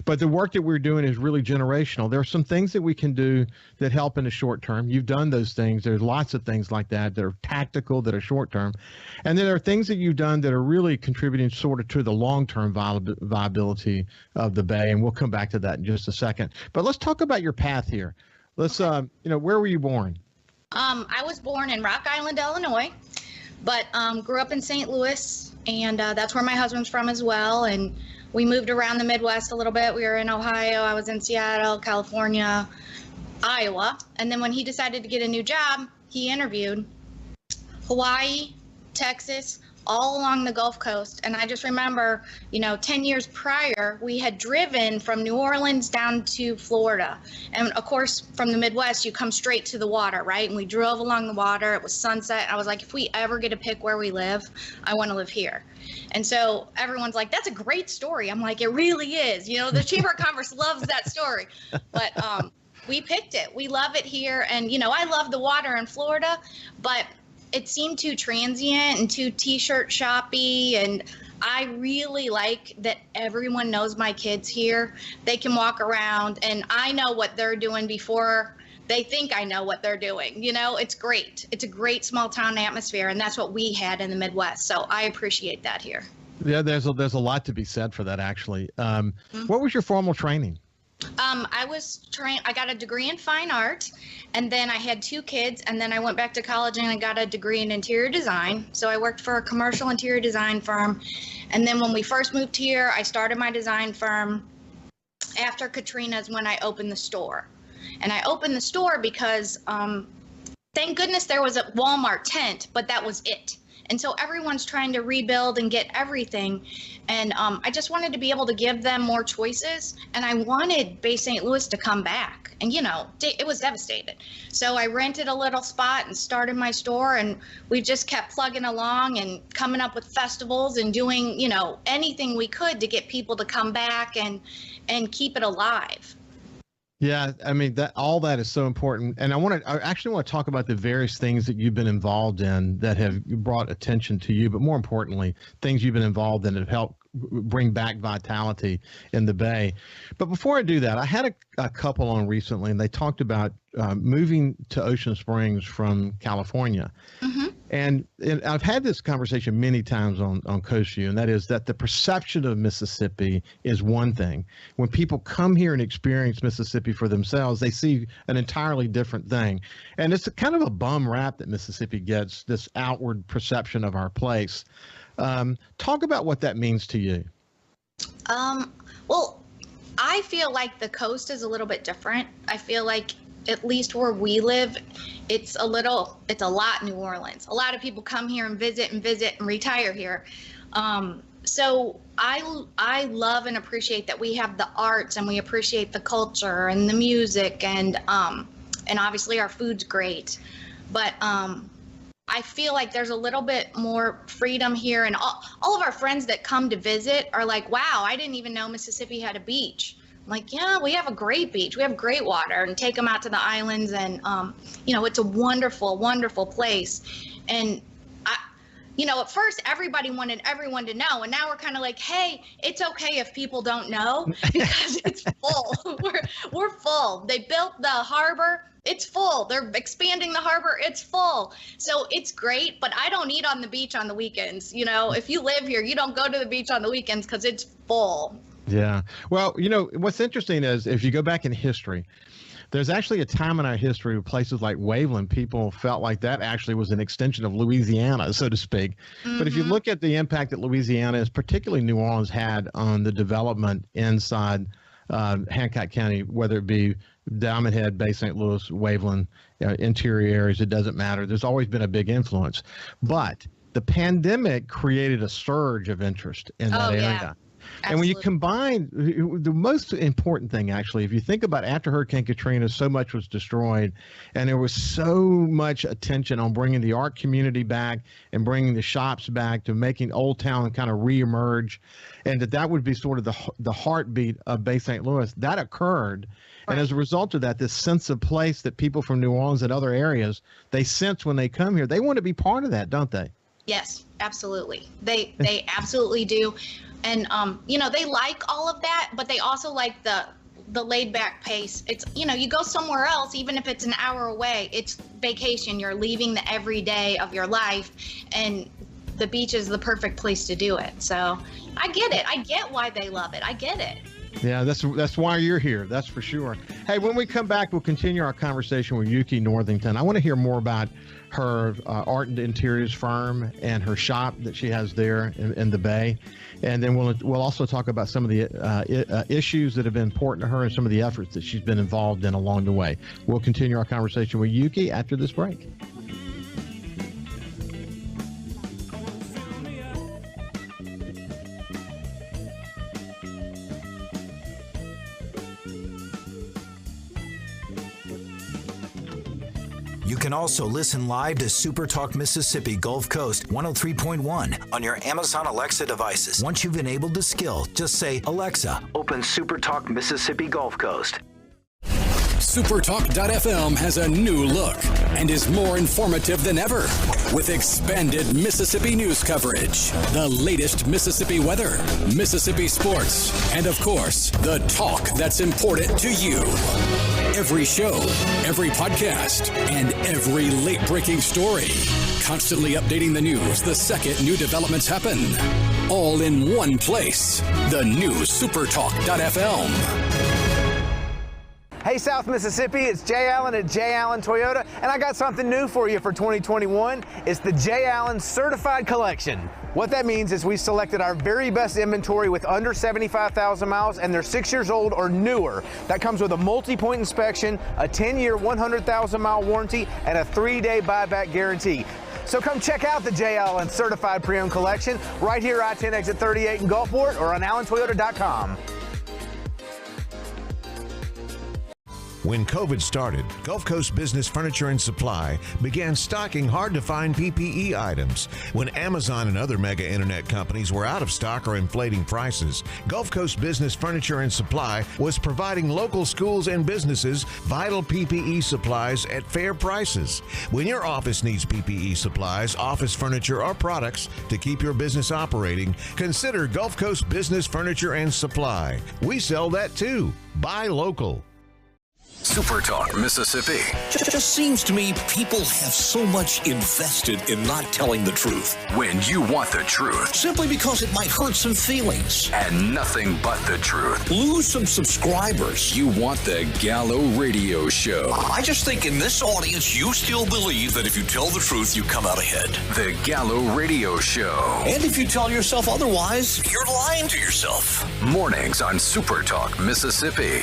Speaker 3: the work that we're doing is really generational. There are some things that we can do that help in the short term. You've done those things. There's lots of things like that are tactical, that are short term. And then there are things that you've done that are really contributing sort of to the long-term viability of the Bay. And we'll come back to that in just a second. But let's talk about your path here. Let's, where were you born?
Speaker 14: I was born in Rock Island, Illinois, but grew up in St. Louis, and that's where my husband's from as well. And we moved around the Midwest a little bit. We were in Ohio, I was in Seattle, California, Iowa. And then when he decided to get a new job, he interviewed Hawaii, Texas, all along the Gulf Coast. And I just remember, 10 years prior, we had driven from New Orleans down to Florida. And of course, from the Midwest, you come straight to the water, right? And we drove along the water. It was sunset. I was like, if we ever get to pick where we live, I want to live here. And so everyone's like, that's a great story. I'm like, it really is. The Chamber of Commerce loves that story. But we picked it. We love it here. And, I love the water in Florida, but it seemed too transient and too t-shirt shoppy, and I really like that everyone knows my kids here. They can walk around and I know what they're doing before they think I know what they're doing. You know, it's great. It's a great small town atmosphere, and that's what we had in the Midwest. So I appreciate that here.
Speaker 3: Yeah, there's a lot to be said for that, actually. What was your formal training?
Speaker 14: I was trained. I got a degree in fine art, and then I had 2 kids, and then I went back to college and I got a degree in interior design. So I worked for a commercial interior design firm, and then when we first moved here, I started my design firm. After Katrina's when I opened the store, and I opened the store because thank goodness there was a Walmart tent, but that was it. And so everyone's trying to rebuild and get everything. And I just wanted to be able to give them more choices. And I wanted Bay St. Louis to come back. And, you know, it was devastated. So I rented a little spot and started my store. And we just kept plugging along and coming up with festivals and doing, you know, anything we could to get people to come back and keep it alive.
Speaker 3: Yeah, I mean, all that is so important. And I actually want to talk about the various things that you've been involved in that have brought attention to you, but more importantly, things you've been involved in that have helped bring back vitality in the Bay. But before I do that, I had a couple on recently, and they talked about moving to Ocean Springs from California. Mm-hmm. And I've had this conversation many times on Coast Vue, and that is that the perception of Mississippi is one thing. When people come here and experience Mississippi for themselves, they see an entirely different thing. And it's kind of a bum rap that Mississippi gets, this outward perception of our place. Talk about what that means to you.
Speaker 14: Well, I feel like the coast is a little bit different. I feel like at least where we live, it's a lot New Orleans. A lot of people come here and visit and retire here. So I love and appreciate that we have the arts and we appreciate the culture and the music and obviously our food's great. But I feel like there's a little bit more freedom here, and all of our friends that come to visit are like, wow, I didn't even know Mississippi had a beach. I'm like, yeah, we have a great beach. We have great water, and take them out to the islands. And, you know, it's a wonderful, wonderful place. And, at first everybody wanted everyone to know. And now we're kind of like, hey, it's okay if people don't know because it's full. We're full. They built the harbor. It's full. They're expanding the harbor. It's full. So it's great, but I don't eat on the beach on the weekends. You know, if you live here, you don't go to the beach on the weekends because it's full.
Speaker 3: Yeah. Well, what's interesting is if you go back in history, there's actually a time in our history where places like Waveland, people felt like that actually was an extension of Louisiana, so to speak. Mm-hmm. But if you look at the impact that Louisiana, particularly New Orleans, had on the development inside Hancock County, whether it be Diamond Head, Bay St. Louis, Waveland, interior areas, it doesn't matter. There's always been a big influence. But the pandemic created a surge of interest in that area. Yeah. And when you combine, the most important thing, actually, if you think about after Hurricane Katrina, so much was destroyed, and there was so much attention on bringing the art community back and bringing the shops back to making Old Town kind of reemerge, and that would be sort of the heartbeat of Bay St. Louis. That occurred, right. And as a result of that, this sense of place that people from New Orleans and other areas, they sense when they come here, they want to be part of that, don't they?
Speaker 14: Yes, absolutely. They absolutely do. And, they like all of that, but they also like the laid back pace. It's, you go somewhere else, even if it's an hour away, it's vacation. You're leaving the everyday of your life, and the beach is the perfect place to do it. So I get it. I get why they love it. I get it.
Speaker 3: Yeah, that's why you're here. That's for sure. Hey, when we come back, we'll continue our conversation with Yuki Northington. I want to hear more about her art and interiors firm and her shop that she has there in the Bay. And then we'll also talk about some of the issues that have been important to her and some of the efforts that she's been involved in along the way. We'll continue our conversation with Yuki after this break.
Speaker 2: You can also listen live to SuperTalk Mississippi Gulf Coast 103.1 on your Amazon Alexa devices. Once you've enabled the skill, just say, Alexa, open SuperTalk Mississippi Gulf Coast.
Speaker 1: SuperTalk.fm has a new look and is more informative than ever with expanded Mississippi news coverage, the latest Mississippi weather, Mississippi sports, and of course, the talk that's important to you. Every show, every podcast, and every late-breaking story. Constantly updating the news the second new developments happen. All in one place. The new SuperTalk.fm.
Speaker 6: Hey, South Mississippi, it's Jay Allen at Jay Allen Toyota, and I got something new for you for 2021. It's the Jay Allen Certified Collection. What that means is we selected our very best inventory with under 75,000 miles, and they're 6 years old or newer. That comes with a multi-point inspection, a 10-year, 100,000-mile warranty, and a 3-day buyback guarantee. So come check out the Jay Allen Certified Pre-Owned Collection right here, I-10 exit 38 in Gulfport, or on allentoyota.com.
Speaker 7: When COVID started, Gulf Coast Business Furniture and Supply began stocking hard-to-find PPE items. When Amazon and other mega internet companies were out of stock or inflating prices, Gulf Coast Business Furniture and Supply was providing local schools and businesses vital PPE supplies at fair prices. When your office needs PPE supplies, office furniture, or products to keep your business operating, consider Gulf Coast Business Furniture and Supply. We sell that too. Buy local.
Speaker 1: SuperTalk Mississippi.
Speaker 10: Just seems to me people have so much invested in not telling the truth.
Speaker 1: When you want the truth.
Speaker 10: Simply because it might hurt some feelings.
Speaker 1: And nothing but the truth.
Speaker 10: Lose some subscribers.
Speaker 1: You want the Gallo Radio Show.
Speaker 10: I just think in this audience, you still believe that if you tell the truth, you come out ahead.
Speaker 1: The Gallo Radio Show.
Speaker 10: And if you tell yourself otherwise, you're lying to yourself.
Speaker 1: Mornings on SuperTalk Mississippi.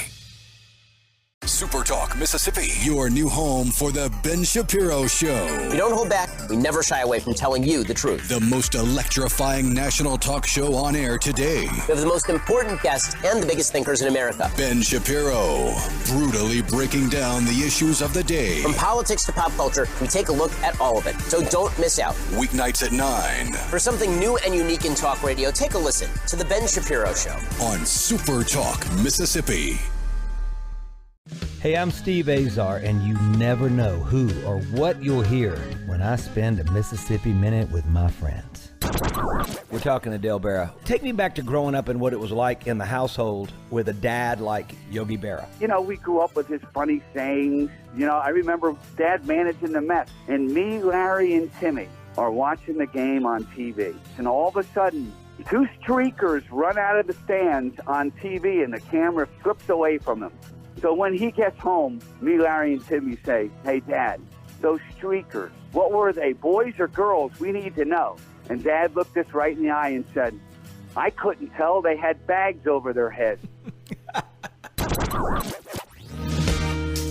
Speaker 1: SuperTalk Mississippi, your new home for the Ben Shapiro Show.
Speaker 13: We don't hold back. We never shy away from telling you the truth.
Speaker 1: The most electrifying national talk show on air today.
Speaker 13: We have the most important guests and the biggest thinkers in America.
Speaker 1: Ben Shapiro, brutally breaking down the issues of the day.
Speaker 13: From politics to pop culture, we take a look at all of it. So don't miss out.
Speaker 1: Weeknights at 9.
Speaker 13: For something new and unique in talk radio, take a listen to The Ben Shapiro Show.
Speaker 1: On SuperTalk Mississippi.
Speaker 11: Hey, I'm Steve Azar, and you never know who or what you'll hear when I spend a Mississippi Minute with my friends. We're talking to Dale Berra. Take me back to growing up and what it was like in the household with a dad like Yogi Berra.
Speaker 15: You know, we grew up with his funny sayings. You know, I remember Dad managing the Mets, and me, Larry, and Timmy are watching the game on TV. And all of a sudden, 2 streakers run out of the stands on TV, and the camera flips away from them. So when he gets home, me, Larry, and Timmy say, "Hey, Dad, those streakers, what were they, boys or girls? We need to know." And Dad looked us right in the eye and said, "I couldn't tell. They had bags over their heads."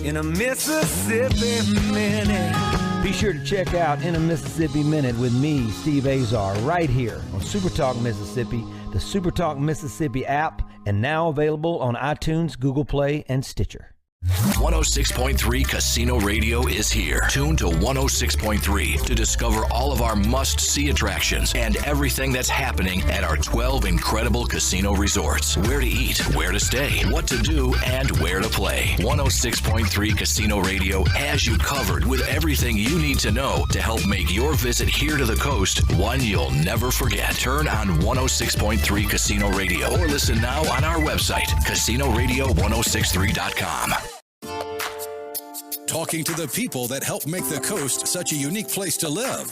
Speaker 11: In a Mississippi Minute. Be sure to check out In a Mississippi Minute with me, Steve Azar, right here on SuperTalk Mississippi, the SuperTalk Mississippi app, and now available on iTunes, Google Play, and Stitcher.
Speaker 1: 106.3 Casino Radio is here. Tune to 106.3 to discover all of our must-see attractions and everything that's happening at our 12 incredible casino resorts. Where to eat, where to stay, what to do, and where to play. 106.3 Casino Radio has you covered with everything you need to know to help make your visit here to the coast one you'll never forget. Turn on 106.3 Casino Radio or listen now on our website, CasinoRadio1063.com. Talking to the people that help make the coast such a unique place to live.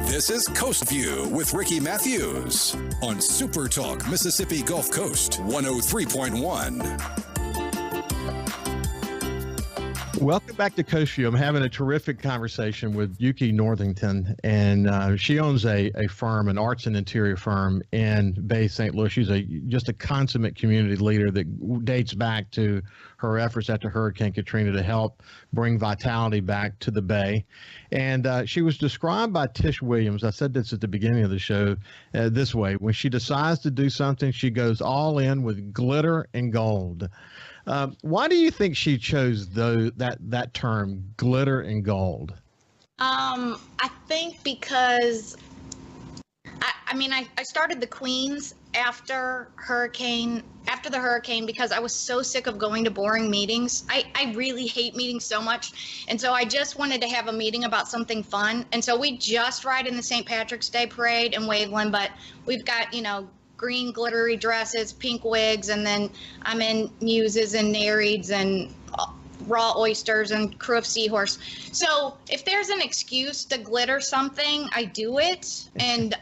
Speaker 1: This is Coast Vue with Ricky Matthews on SuperTalk Mississippi Gulf Coast 103.1.
Speaker 3: Welcome back to Coast Vue. I'm having a terrific conversation with Yuki Northington, and she owns a firm, an arts and interior firm in Bay St. Louis. She's just a consummate community leader that dates back to her efforts after Hurricane Katrina to help bring vitality back to the Bay. And she was described by Tish Williams, I said this at the beginning of the show, this way: when she decides to do something, she goes all in with glitter and gold. Why do you think she chose that term, glitter and gold?
Speaker 14: I think because I started the Queens after the hurricane because I was so sick of going to boring meetings. I really hate meetings so much. And so I just wanted to have a meeting about something fun. And so we just ride in the St. Patrick's Day parade in Waveland, but we've got, green glittery dresses, pink wigs, and then I'm in muses and nereids and raw oysters and crew of seahorse. So if there's an excuse to glitter something, I do it. And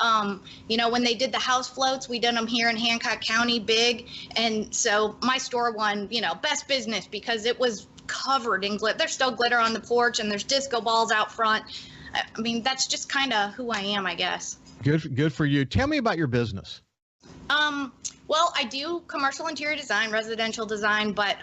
Speaker 14: when they did the house floats, we did them here in Hancock County, big. And so my store won, best business because it was covered in glitter. There's still glitter on the porch, and there's disco balls out front. I mean, that's just kind of who I am, I guess.
Speaker 3: Good for you. Tell me about your business.
Speaker 14: Well, I do commercial interior design, residential design, but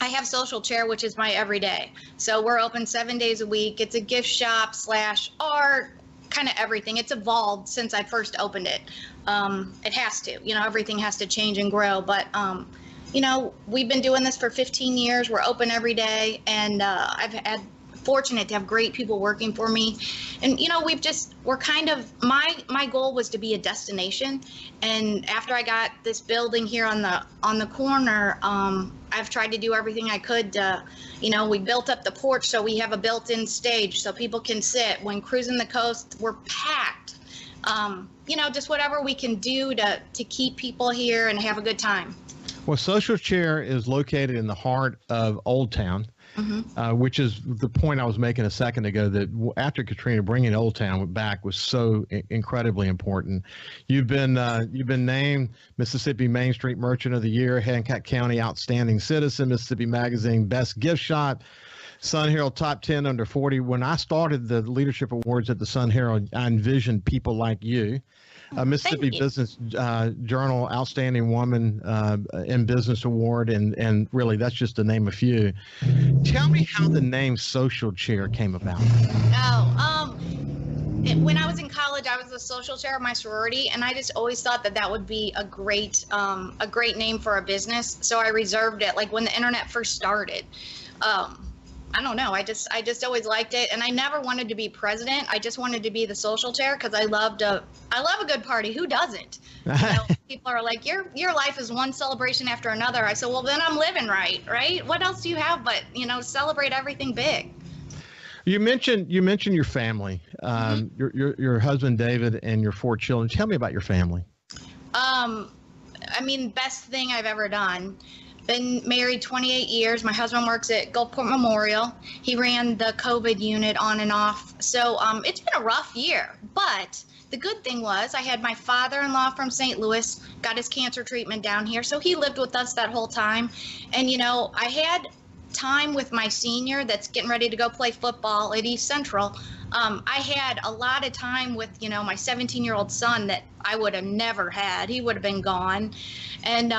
Speaker 14: I have Social Chair, which is my everyday. So we're open 7 days a week. It's a gift shop / art, kind of everything. It's evolved since I first opened it. It has to, everything has to change and grow. But, we've been doing this for 15 years. We're open every day. And I've had fortunate to have great people working for me. And, we're kind of, my goal was to be a destination. And after I got this building here on the corner, I've tried to do everything I could to, we built up the porch so we have a built-in stage so people can sit. When cruising the coast, we're packed. Just whatever we can do to keep people here and have a good time.
Speaker 3: Well, Social Chair is located in the heart of Old Town. Which is the point I was making a second ago, that after Katrina, bringing Old Town back was so incredibly important. You've been named Mississippi Main Street Merchant of the Year, Hancock County Outstanding Citizen, Mississippi Magazine Best Gift Shop, Sun Herald Top 10 Under 40. When I started the Leadership Awards at the Sun Herald, I envisioned people like you. Mississippi Business Journal Outstanding Woman in Business Award, and really that's just to name a few. Tell me how the name Social Chair came about.
Speaker 14: When I was in college, I was the social chair of my sorority, and I just always thought that would be a great name for a business. So I reserved it. Like when the internet first started. I don't know. I just always liked it, and I never wanted to be president. I just wanted to be the social chair because I love a good party. Who doesn't? People are like, your life is one celebration after another. I said, well, then I'm living right? What else do you have but celebrate everything big?
Speaker 3: You mentioned your family, your husband David and your 4 children. Tell me about your family.
Speaker 14: Best thing I've ever done. Been married 28 years. My husband works at Gulfport Memorial. He ran the COVID unit on and off. So it's been a rough year. But the good thing was I had my father-in-law from St. Louis, got his cancer treatment down here. So he lived with us that whole time. And, I had time with my senior that's getting ready to go play football at East Central. I had a lot of time with, my 17-year-old son that I would have never had. He would have been gone. And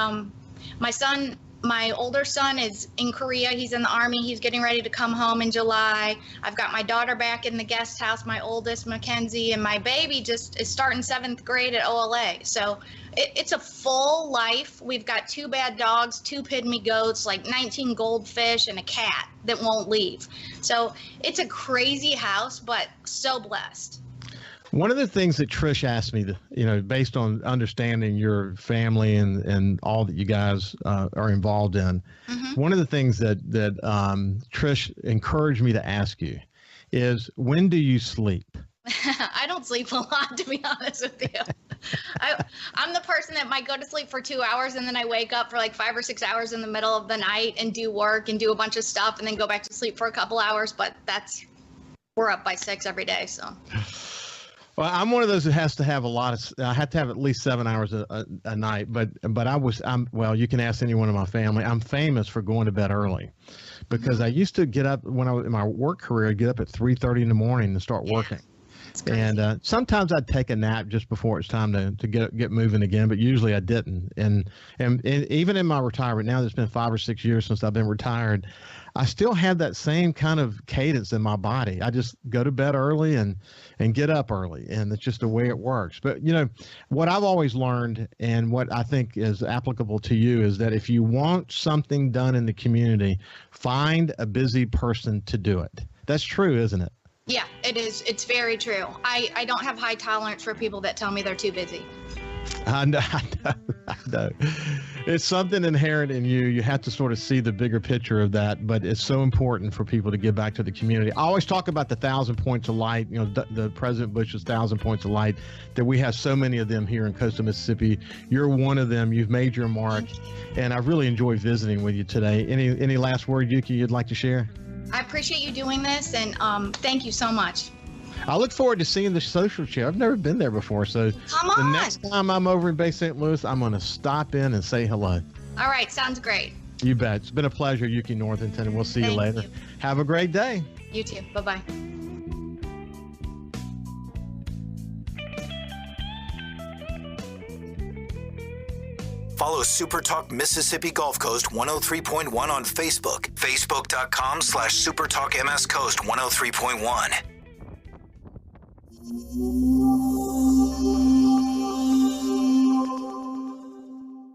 Speaker 14: my older son is in Korea. He's in the Army. He's getting ready to come home in July. I've got my daughter back in the guest house, my oldest, Mackenzie, and my baby just is starting 7th grade at OLA. So it's a full life. We've got 2 bad dogs, 2 pygmy goats, like 19 goldfish, and a cat that won't leave. So it's a crazy house, but so blessed.
Speaker 3: One of the things that Trish asked me, based on understanding your family and all that you guys are involved in, one of the things that Trish encouraged me to ask you is, when do you sleep?
Speaker 14: I don't sleep a lot, to be honest with you. I'm the person that might go to sleep for 2 hours and then I wake up for like 5 or 6 hours in the middle of the night and do work and do a bunch of stuff and then go back to sleep for a couple hours. But we're up by 6 every day, so.
Speaker 3: Well, I'm one of those that has to have I have to have at least 7 hours a night, but you can ask anyone in my family. I'm famous for going to bed early because I used to get up when I was in my work career, I'd get up at 3:30 in the morning and start working. And sometimes I'd take a nap just before it's time to get moving again, but usually I didn't. And even in my retirement now, it's been 5 or 6 years since I've been retired, I still have that same kind of cadence in my body. I just go to bed early and get up early, and it's just the way it works. But, what I've always learned and what I think is applicable to you is that if you want something done in the community, find a busy person to do it. That's true, isn't it?
Speaker 14: Yeah, it is. It's very true. I don't have high tolerance for people that tell me they're too busy.
Speaker 3: I know. It's something inherent in you. You have to sort of see the bigger picture of that, but it's so important for people to give back to the community. I always talk about the 1,000 points of light, the President Bush's 1,000 points of light, that we have so many of them here in coastal Mississippi. You're one of them. You've made your mark, and I've really enjoyed visiting with you today. Any last word, Yuki, you'd like to share?
Speaker 14: I appreciate you doing this, and thank you so much.
Speaker 3: I look forward to seeing the social chair. I've never been there before, so the next time I'm over in Bay St. Louis, I'm going to stop in and say hello.
Speaker 14: All right, sounds great.
Speaker 3: You bet. It's been a pleasure, Yuki Northington, and we'll see you later. Have a great day.
Speaker 14: You too. Bye-bye.
Speaker 2: Follow SuperTalk Mississippi Gulf Coast 103.1 on Facebook. Facebook.com/SuperTalk MS Coast 103.1.